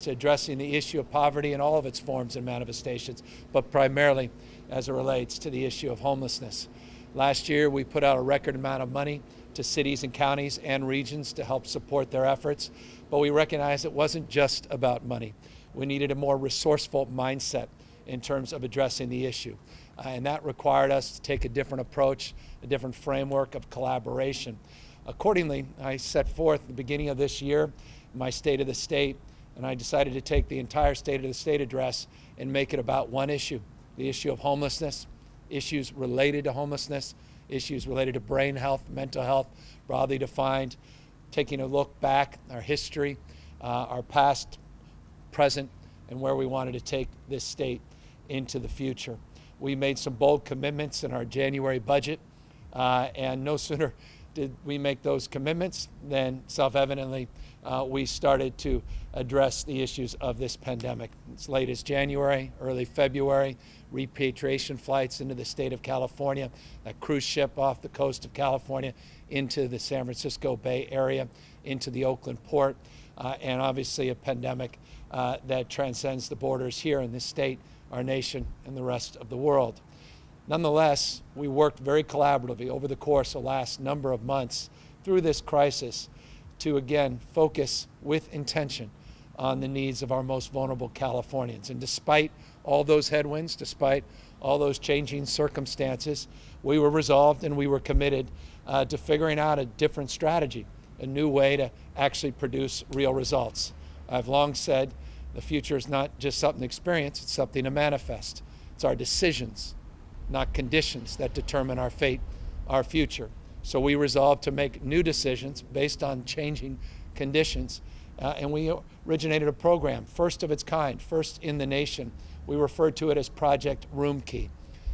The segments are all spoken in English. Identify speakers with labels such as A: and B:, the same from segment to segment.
A: to addressing the issue of poverty in all of its forms and manifestations, but primarily as it relates to the issue of homelessness. Last year, we put out a record amount of money to cities and counties and regions to help support their efforts, but we recognized it wasn't just about money. We needed a more resourceful mindset in terms of addressing the issue. And that required us to take a different approach, a different framework of collaboration. Accordingly, I set forth at the beginning of this year my State of the State, and I decided to take the entire State of the State address and make it about one issue, the issue of homelessness, issues related to homelessness, issues related to brain health, mental health, broadly defined, taking a look back, our history, our past, present, and where we wanted to take this state into the future. We made some bold commitments in our January budget, and no sooner did we make those commitments than self-evidently we started to address the issues of this pandemic. As late as January, early February, repatriation flights into the state of California, a cruise ship off the coast of California into the San Francisco Bay Area, into the Oakland port, and obviously a pandemic that transcends the borders here in this state, our nation, and the rest of the world. Nonetheless, we worked very collaboratively over the course of the last number of months through this crisis to, again, focus with intention on the needs of our most vulnerable Californians. And despite all those headwinds, despite all those changing circumstances, we were resolved and we were committed to figuring out a different strategy, a new way to actually produce real results. I've long said the future is not just something to experience, it's something to manifest. It's our decisions, not conditions, that determine our fate, our future. So we resolved to make new decisions based on changing conditions. And we originated a program, first of its kind, first in the nation. We referred to it as Project Room Key. It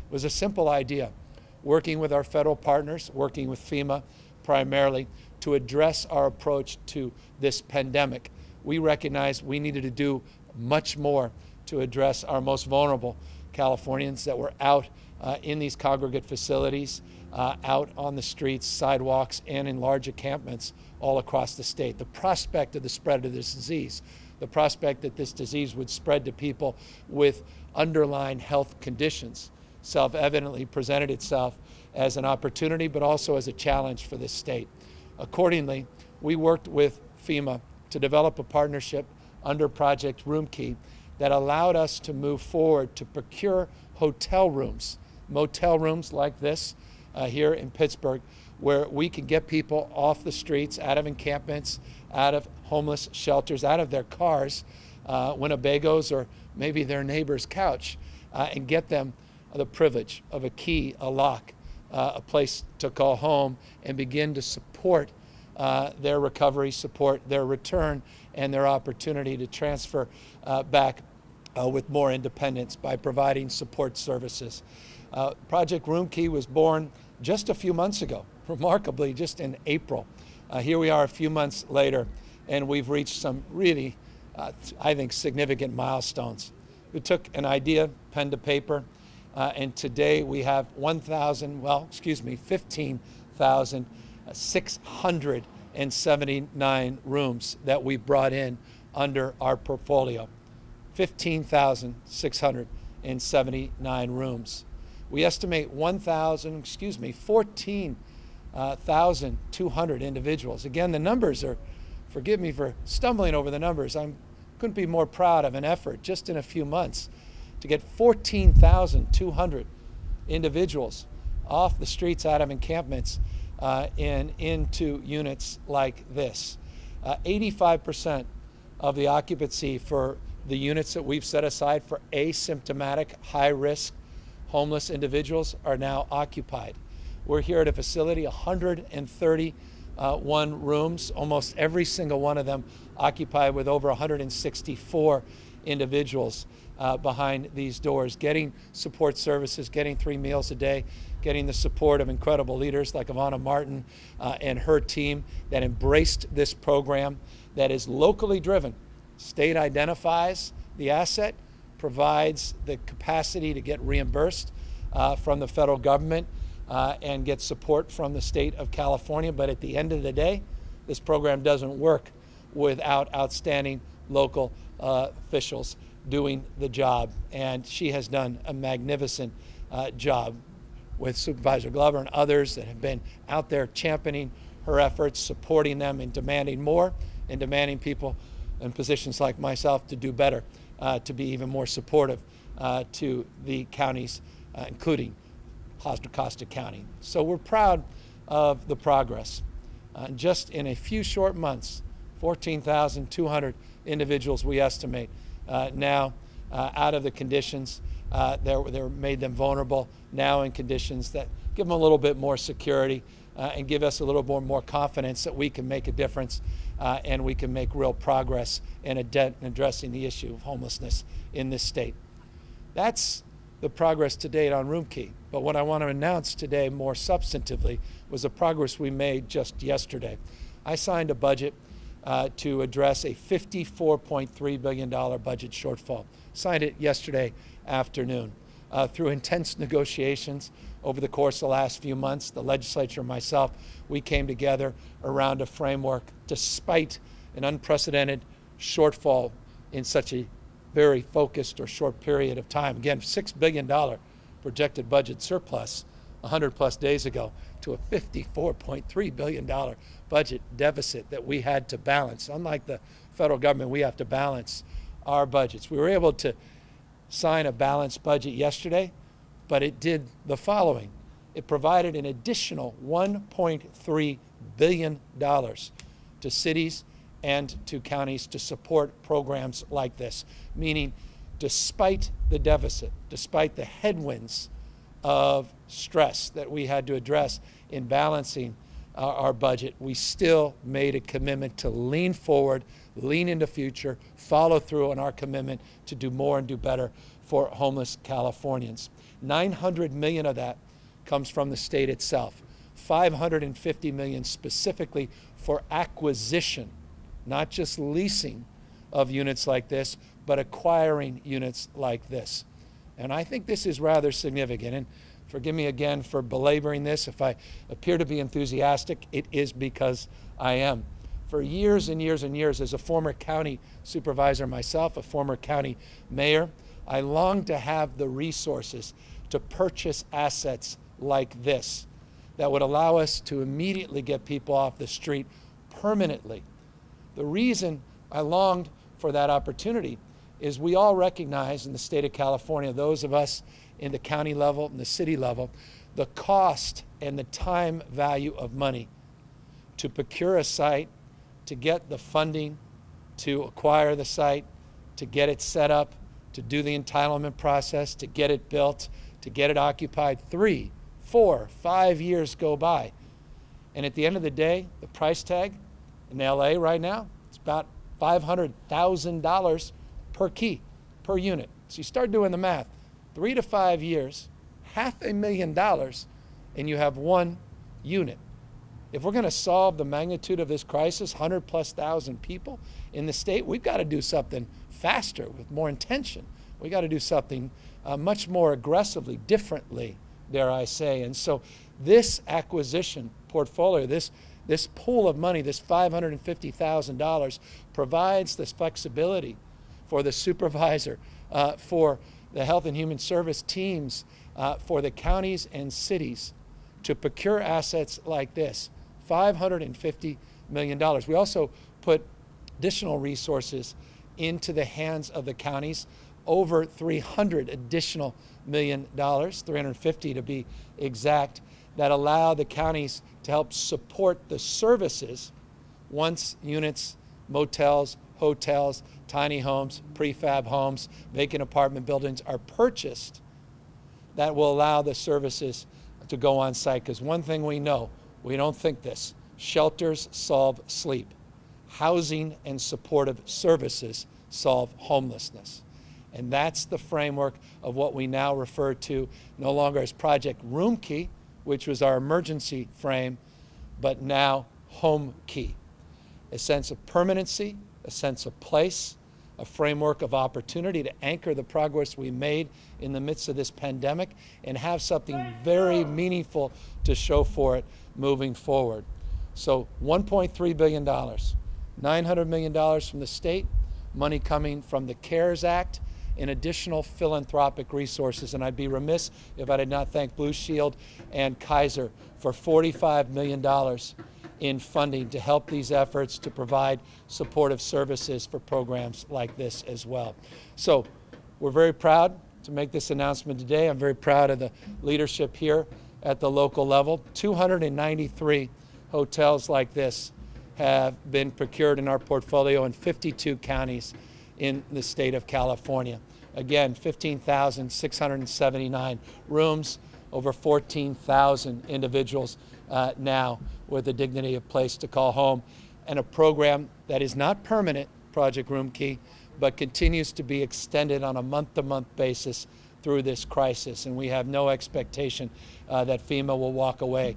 A: was a simple idea, working with our federal partners, working with FEMA primarily, to address our approach to this pandemic. We recognized we needed to do much more to address our most vulnerable Californians that were out in these congregate facilities, out on the streets, sidewalks, and in large encampments all across the state. The prospect of the spread of this disease, the prospect that this disease would spread to people with underlying health conditions, self-evidently presented itself as an opportunity, but also as a challenge for this state. Accordingly, we worked with FEMA to develop a partnership under Project Room Key that allowed us to move forward to procure hotel rooms, motel rooms like this here in Pittsburgh, where we can get people off the streets, out of encampments, out of homeless shelters, out of their cars, Winnebagos, or maybe their neighbor's couch, and get them the privilege of a key, a lock, a place to call home, and begin to support their recovery, support their return, and their opportunity to transfer back with more independence by providing support services. Project Room Key was born just a few months ago, remarkably just in April. Here we are a few months later, and we've reached some really, I think, significant milestones. We took an idea, pen to paper, and today we have 15,679 rooms that we brought in under our portfolio. 15,679 rooms. We estimate 14,200 individuals. Again, the numbers are, forgive me for stumbling over the numbers, I couldn't be more proud of an effort just in a few months to get 14,200 individuals off the streets, out of encampments, and into units like this. 85% of the occupancy for the units that we've set aside for asymptomatic, high-risk, homeless individuals are now occupied. We're here at a facility, 131 rooms, almost every single one of them occupied with over 164 individuals behind these doors, getting support services, getting 3 meals a day, getting the support of incredible leaders like Ivana Martin and her team that embraced this program that is locally driven. State identifies the asset, provides the capacity to get reimbursed from the federal government and get support from the state of California. But at the end of the day, this program doesn't work without outstanding local officials doing the job, and she has done a magnificent job with Supervisor Glover and others that have been out there championing her efforts, supporting them, and demanding more, and demanding people in positions like myself to do better, to be even more supportive to the counties, including Contra County. So we're proud of the progress. Just in a few short months, 14,200 individuals we estimate now out of the conditions that made them vulnerable, now in conditions that give them a little bit more security and give us a little more confidence that we can make a difference and we can make real progress in addressing the issue of homelessness in this state. That's the progress to date on Roomkey. But what I want to announce today more substantively was the progress we made just yesterday. I signed a budget to address a $54.3 billion budget shortfall. Signed it yesterday afternoon. Through intense negotiations over the course of the last few months, the legislature and myself, we came together around a framework despite an unprecedented shortfall in such a very focused or short period of time. Again, $6 billion projected budget surplus 100 plus days ago to a $54.3 billion budget deficit that we had to balance. Unlike the federal government, we have to balance our budgets. We were able to sign a balanced budget yesterday, but it did the following. It provided an additional $1.3 billion to cities and to counties to support programs like this, meaning despite the deficit, despite the headwinds of stress that we had to address in balancing our budget, we still made a commitment to lean forward, lean into future, follow through on our commitment to do more and do better for homeless Californians. $900 million of that comes from the state itself. $550 million specifically for acquisition, not just leasing of units like this, but acquiring units like this. And I think this is rather significant. And forgive me again for belaboring this. If I appear to be enthusiastic, it is because I am. For years and years and years, as a former county supervisor myself, a former county mayor, I longed to have the resources to purchase assets like this that would allow us to immediately get people off the street permanently. The reason I longed for that opportunity is we all recognize in the state of California, those of us in the county level and the city level, the cost and the time value of money to procure a site, to get the funding, to acquire the site, to get it set up, to do the entitlement process, to get it built, to get it occupied. 3, 4, 5 years go by. And at the end of the day, the price tag in LA right now, it's about $500,000 per key, per unit. So you start doing the math, 3 to 5 years, $500,000, and you have one unit. If we're going to solve the magnitude of this crisis, 100,000+ people in the state, we've got to do something faster with more intention. We got to do something much more aggressively, differently, dare I say. And so this acquisition portfolio, this pool of money, this $550,000, provides this flexibility for the supervisor, for the Health and Human Service teams, for the counties and cities to procure assets like this, $550 million. We also put additional resources into the hands of the counties, over $300 additional million, 350 to be exact, that allow the counties to help support the services once units, motels, hotels, tiny homes, prefab homes, vacant apartment buildings are purchased, that will allow the services to go on site. Because one thing we know, we don't think this, shelters solve sleep. Housing and supportive services solve homelessness. And that's the framework of what we now refer to no longer as Project Roomkey, which was our emergency frame, but now Home Key. A sense of permanency, a sense of place, a framework of opportunity to anchor the progress we made in the midst of this pandemic and have something very meaningful to show for it moving forward. So $1.3 billion, $900 million from the state, money coming from the CARES Act, and additional philanthropic resources. And I'd be remiss if I did not thank Blue Shield and Kaiser for $45 million in funding to help these efforts to provide supportive services for programs like this as well. So we're very proud to make this announcement today. I'm very proud of the leadership here at the local level. 293 hotels like this have been procured in our portfolio in 52 counties in the state of California. Again, 15,679 rooms, over 14,000 individuals now with the dignity of place to call home, and a program that is not permanent, Project Room Key, but continues to be extended on a month-to-month basis through this crisis. And we have no expectation that FEMA will walk away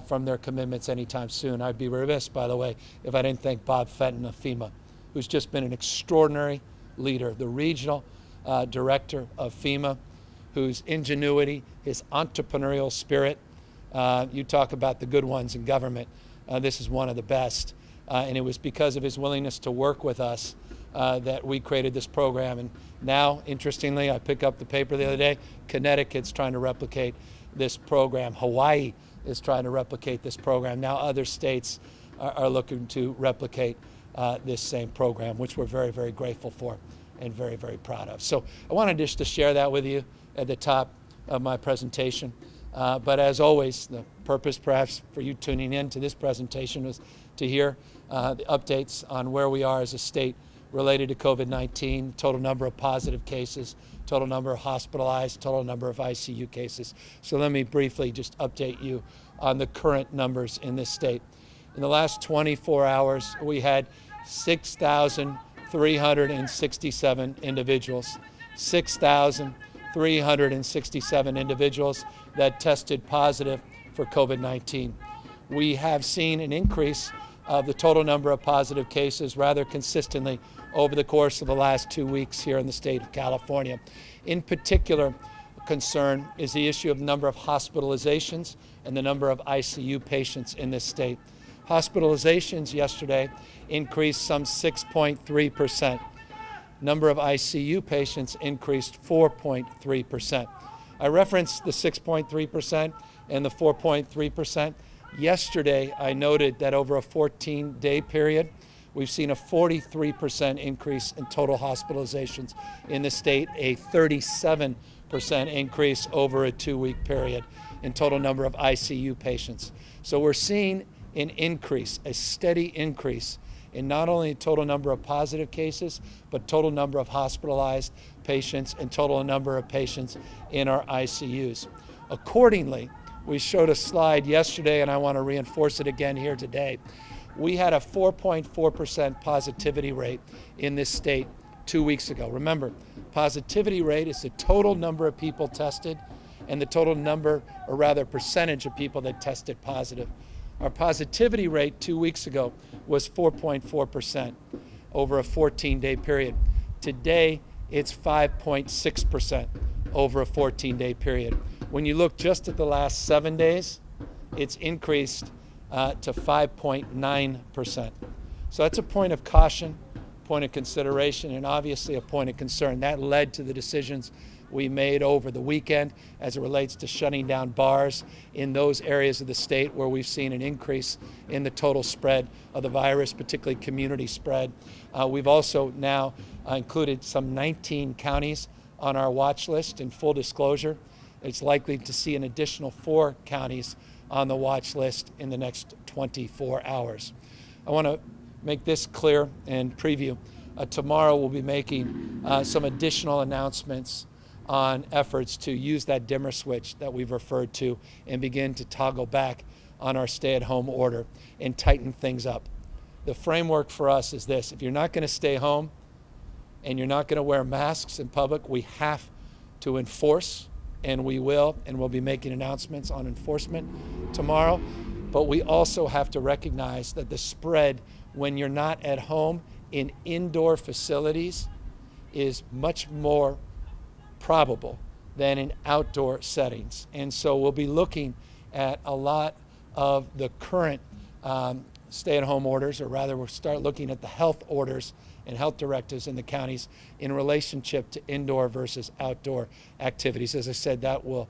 A: from their commitments anytime soon. I'd be remiss, by the way, if I didn't thank Bob Fenton of FEMA, who's just been an extraordinary leader, the regional director of FEMA, whose ingenuity, his entrepreneurial spirit, you talk about the good ones in government, this is one of the best. And it was because of his willingness to work with us that we created this program. And now, interestingly, I picked up the paper the other day, Connecticut's trying to replicate this program. Hawaii is trying to replicate this program. Now other states are looking to replicate this same program, which we're very, very grateful for and very, very proud of. So I wanted just to share that with you at the top of my presentation. But as always, the purpose perhaps for you tuning in to this presentation was to hear the updates on where we are as a state related to COVID-19, total number of positive cases, total number of hospitalized, total number of ICU cases. So let me briefly just update you on the current numbers in this state. In the last 24 hours, we had 6,367 individuals, 6,367 individuals that tested positive for COVID-19. We have seen an increase of the total number of positive cases rather consistently over the course of the last 2 weeks here in the state of California. In particular, concern is the issue of the number of hospitalizations and the number of ICU patients in this state. Hospitalizations yesterday increased some 6.3%. Number of ICU patients increased 4.3%. I referenced the 6.3% and the 4.3%. Yesterday, I noted that over a 14-day period, we've seen a 43% increase in total hospitalizations in the state, a 37% increase over a 2-week period in total number of ICU patients. So we're seeing an increase, a steady increase in not only total number of positive cases, but total number of hospitalized patients and total number of patients in our ICUs. Accordingly, we showed a slide yesterday, and I want to reinforce it again here today. We had a 4.4% positivity rate in this state 2 weeks ago. Remember, positivity rate is the total number of people tested and the total number, or rather percentage of people that tested positive. Our positivity rate 2 weeks ago was 4.4% over a 14-day period. Today, it's 5.6% over a 14-day period. When you look just at the last 7 days, it's increased to 5.9%. So that's a point of caution, point of consideration, and obviously a point of concern. That led to the decisions we made over the weekend as it relates to shutting down bars in those areas of the state where we've seen an increase in the total spread of the virus, particularly community spread. We've also now included some 19 counties on our watch list. In full disclosure, it's likely to see an additional 4 counties on the watch list in the next 24 hours. I want to make this clear and preview. Tomorrow we'll be making some additional announcements on efforts to use that dimmer switch that we've referred to and begin to toggle back on our stay-at-home order and tighten things up. The framework for us is this: if you're not going to stay home and you're not going to wear masks in public, we have to enforce, and we will, and we'll be making announcements on enforcement tomorrow. But we also have to recognize that the spread when you're not at home in indoor facilities is much more probable than in outdoor settings. And so we'll be looking at a lot of the current stay-at-home orders, or rather we'll start looking at the health orders and health directives in the counties in relationship to indoor versus outdoor activities. As I said, that will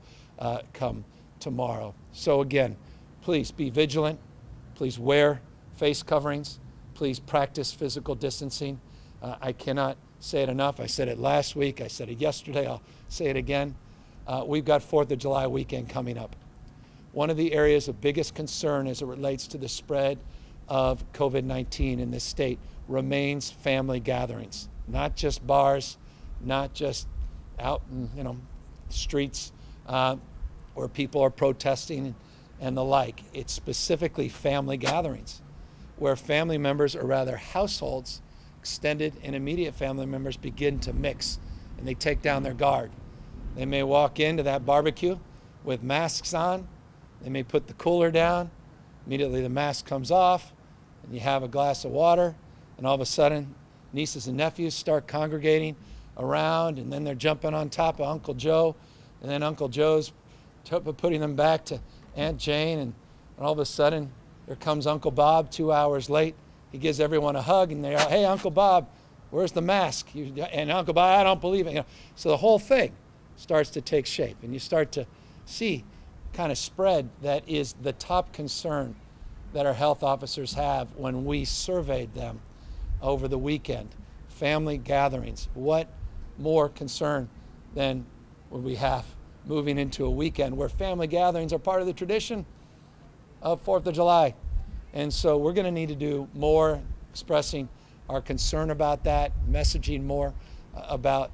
A: come tomorrow. So again, please be vigilant. Please wear face coverings. Please practice physical distancing. I cannot say it enough. I said it last week. I said it yesterday. I'll say it again. We've got 4th of July weekend coming up. One of the areas of biggest concern as it relates to the spread of COVID-19 in this state remains family gatherings, not just bars, not just out in streets where people are protesting and the like. It's specifically family gatherings where family members, or rather households, extended and immediate family members, begin to mix and they take down their guard. They may walk into that barbecue with masks on. They may put the cooler down. Immediately the mask comes off and you have a glass of water, and all of a sudden nieces and nephews start congregating around, and then they're jumping on top of Uncle Joe, and then Uncle Joe's putting them back to Aunt Jane, and all of a sudden there comes Uncle Bob 2 hours late. He gives everyone a hug, and they're, hey, Uncle Bob, where's the mask? And Uncle Bob, I don't believe it. So the whole thing starts to take shape, and you start to see kind of spread that is the top concern that our health officers have when we surveyed them over the weekend. Family gatherings. What more concern than what we have moving into a weekend where family gatherings are part of the tradition of 4th of July. And so we're going to need to do more expressing our concern about that, messaging more about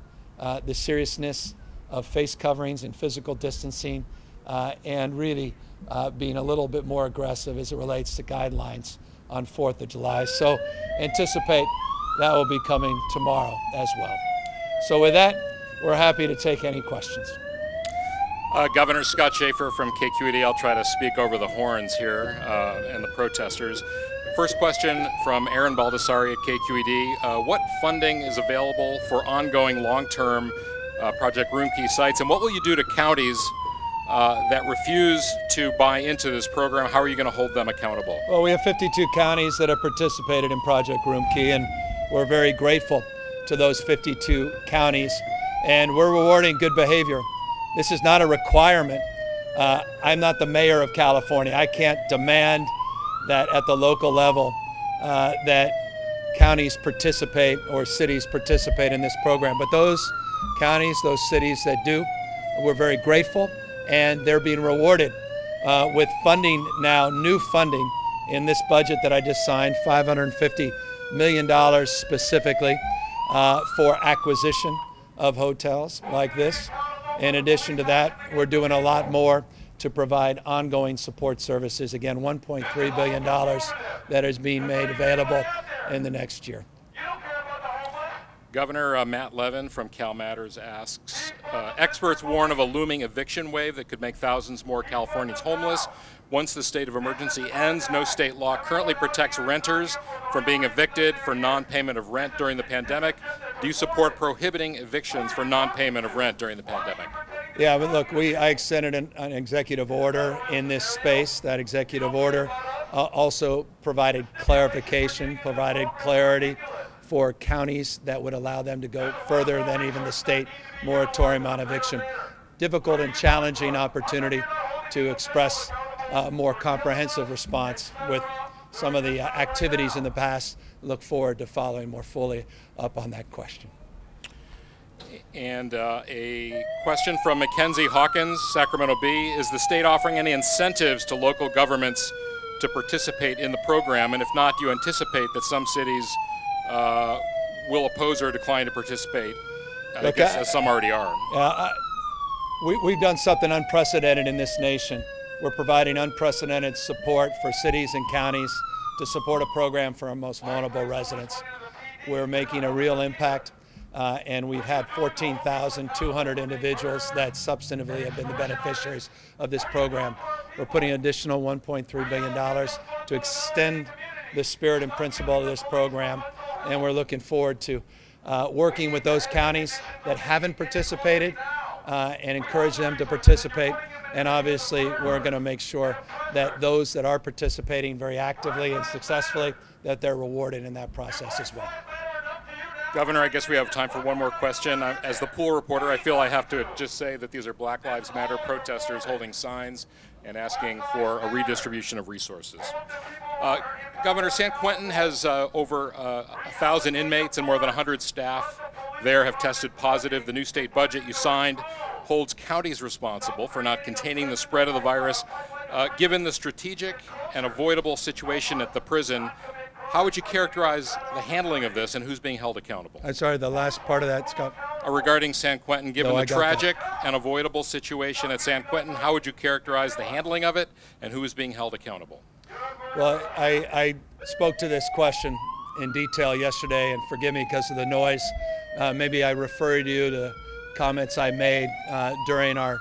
A: the seriousness of face coverings and physical distancing, and really being a little bit more aggressive as it relates to guidelines on 4th of July. So anticipate that will be coming tomorrow as well. So with that, we're happy to take any questions.
B: Governor Scott Schaefer from KQED. I'll try to speak over the horns here and the protesters. First question from Aaron Baldessari at KQED. What funding is available for ongoing long-term Project Roomkey sites, and what will you do to counties that refuse to buy into this program? How are you going to hold them accountable?
A: Well, we have 52 counties that have participated in Project Roomkey, and we're very grateful to those 52 counties, and we're rewarding good behavior. This is not a requirement. I'm not the mayor of California. I can't demand that at the local level that counties participate or cities participate in this program. But those counties, those cities that do, we're very grateful, and they're being rewarded with funding now, new funding in this budget that I just signed, $550 million specifically for acquisition of hotels like this. In addition to that, we're doing a lot more to provide ongoing support services. Again, $1.3 billion that is being made available in the next year.
B: Governor Matt Levin from Cal Matters asks, experts warn of a looming eviction wave that could make thousands more Californians homeless. Once the state of emergency ends, no state law currently protects renters from being evicted for non-payment of rent during the pandemic. Do you support prohibiting evictions for non-payment of rent during the pandemic?
A: Yeah, but look, I extended an executive order in this space. That executive order also provided clarification, provided clarity for counties that would allow them to go further than even the state moratorium on eviction. Difficult and challenging opportunity to express a more comprehensive response with some of the activities in the past. Look forward to following more fully up on that question.
B: And a question from Mackenzie Hawkins, Sacramento Bee. Is the state offering any incentives to local governments to participate in the program? And if not, do you anticipate that some cities will oppose or decline to participate, as some already are?
A: We've done something unprecedented in this nation. We're providing unprecedented support for cities and counties to support a program for our most vulnerable residents. We're making a real impact, and we've had 14,200 individuals that substantively have been the beneficiaries of this program. We're putting an additional $1.3 billion to extend the spirit and principle of this program, and we're looking forward to working with those counties that haven't participated and encourage them to participate. And obviously, we're going to make sure that those that are participating very actively and successfully, that they're rewarded in that process as well.
B: Governor, I guess we have time for one more question. As the pool reporter, I feel I have to just say that these are Black Lives Matter protesters holding signs and asking for a redistribution of resources. Governor, San Quentin has over 1,000 inmates and more than 100 staff there have tested positive. The new state budget you signed holds counties responsible for not containing the spread of the virus. Given the strategic and avoidable situation at the prison, how would you characterize the handling of this and who's being held accountable?
A: I'm sorry, the last part of that, Scott.
B: Regarding San Quentin, given the tragic and avoidable situation at San Quentin, how would you characterize the handling of it and who is being held accountable?
A: Well, I spoke to this question in detail yesterday, and forgive me because of the noise. Maybe I referred you to comments I made during our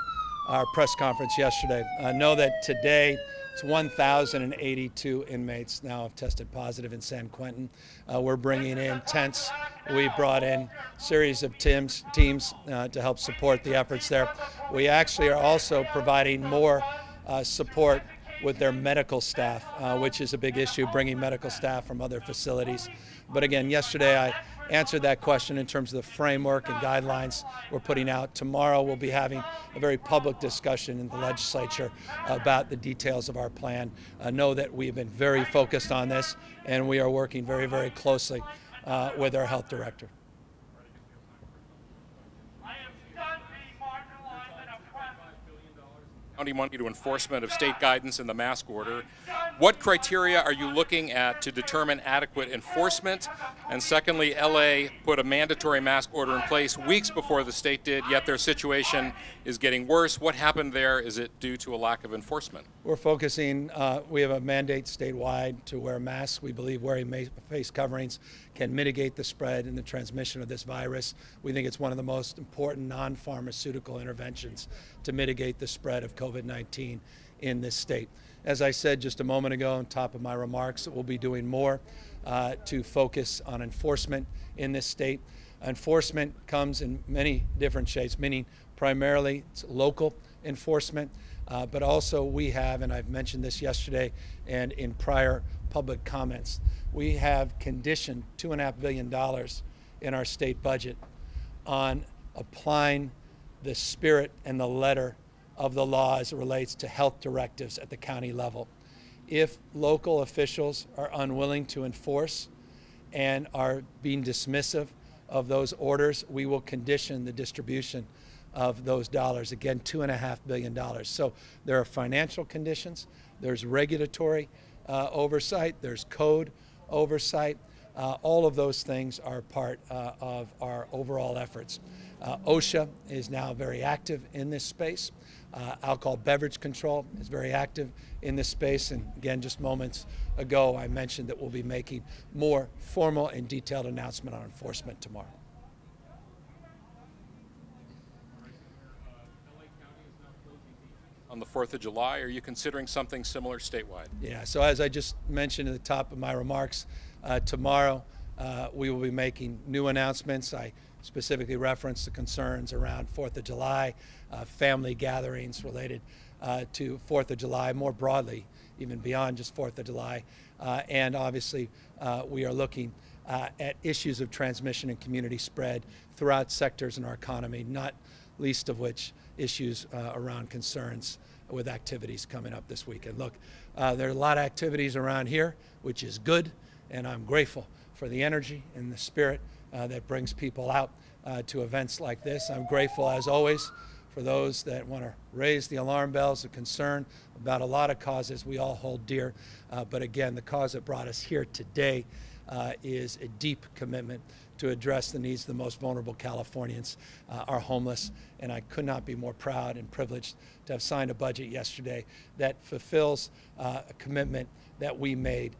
A: press conference yesterday. Know that today it's 1,082 inmates now have tested positive in San Quentin. We're bringing in tents. We brought in a series of teams to help support the efforts there. We actually are also providing more support with their medical staff, which is a big issue, bringing medical staff from other facilities. But again, yesterday I answered that question in terms of the framework and guidelines we're putting out. Tomorrow we'll be having a very public discussion in the legislature about the details of our plan. Know that we have been very focused on this, and we are working very, very closely with our health director.
B: County money to enforcement of state guidance in the mask order. What criteria are you looking at to determine adequate enforcement? And secondly, LA put a mandatory mask order in place weeks before the state did, yet their situation is getting worse. What happened there? Is it due to a lack of enforcement?
A: We're focusing, we have a mandate statewide to wear masks. We believe wearing face coverings can mitigate the spread and the transmission of this virus. We think it's one of the most important non-pharmaceutical interventions to mitigate the spread of COVID-19 in this state. As I said just a moment ago on top of my remarks, we'll be doing more to focus on enforcement in this state. Enforcement comes in many different shapes, meaning primarily it's local enforcement, but also we have, and I've mentioned this yesterday and in prior public comments, we have conditioned $2.5 billion in our state budget on applying the spirit and the letter of the law as it relates to health directives at the county level. If local officials are unwilling to enforce and are being dismissive of those orders, we will condition the distribution of those dollars. Again, $2.5 billion. So there are financial conditions, there's regulatory oversight, there's code oversight. All of those things are part of our overall efforts. OSHA is now very active in this space. Alcohol beverage control is very active in this space. And again, just moments ago, I mentioned that we'll be making more formal and detailed announcement on enforcement tomorrow.
B: On the 4th of July, are you considering something similar statewide?
A: Yeah, so as I just mentioned at the top of my remarks, tomorrow we will be making new announcements. I specifically referenced the concerns around 4th of July, family gatherings related to 4th of July, more broadly, even beyond just 4th of July. And obviously, we are looking at issues of transmission and community spread throughout sectors in our economy, not least of which issues around concerns with activities coming up this weekend. Look, there are a lot of activities around here, which is good, and I'm grateful for the energy and the spirit that brings people out to events like this. I'm grateful, as always, for those that want to raise the alarm bells of concern about a lot of causes we all hold dear. But again, the cause that brought us here today is a deep commitment to address the needs of the most vulnerable Californians, our homeless. And I could not be more proud and privileged to have signed a budget yesterday that fulfills a commitment that we made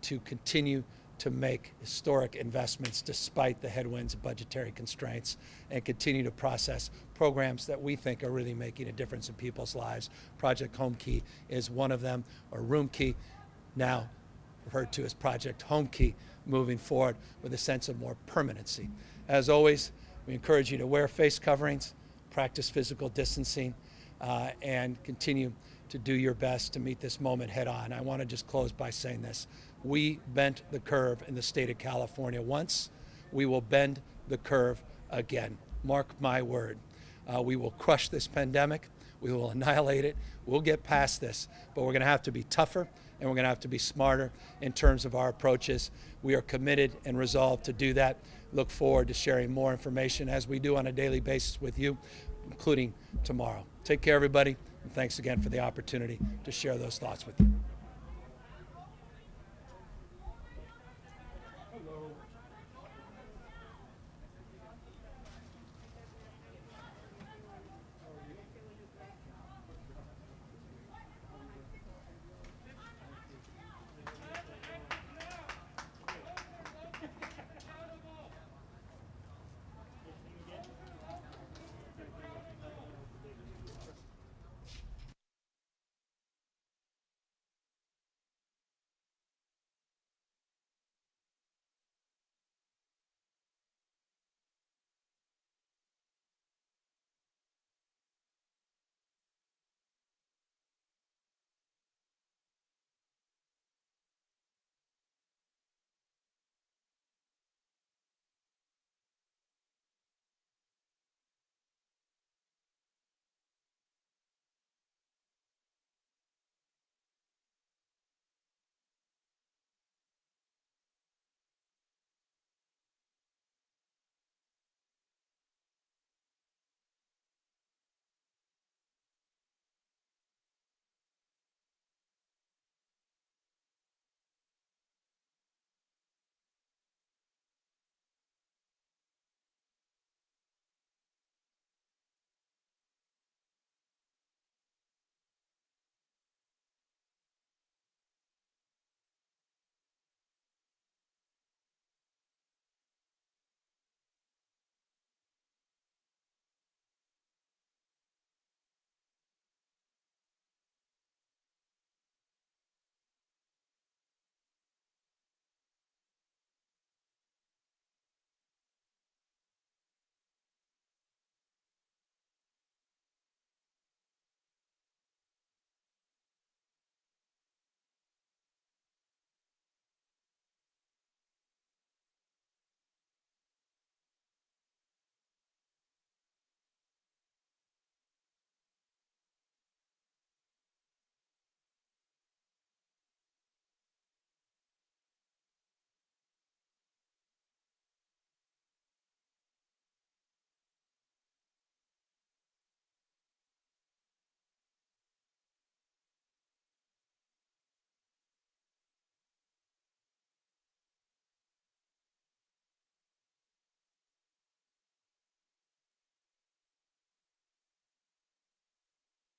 A: to continue to make historic investments despite the headwinds of budgetary constraints, and continue to process programs that we think are really making a difference in people's lives. Project Home Key is one of them, or Room Key, now referred to as Project Home Key, moving forward with a sense of more permanency. As always, we encourage you to wear face coverings, practice physical distancing, and continue to do your best to meet this moment head on. I want to just close by saying this. We bent the curve in the state of California once. we will bend the curve again. Mark my word. We will crush this pandemic. We will annihilate it. We'll get past this, but we're going to have to be tougher and we're going to have to be smarter in terms of our approaches. We are committed and resolved to do that. Look forward to sharing more information as we do on a daily basis with you, including tomorrow. Take care, everybody, and thanks again for the opportunity to share those thoughts with you.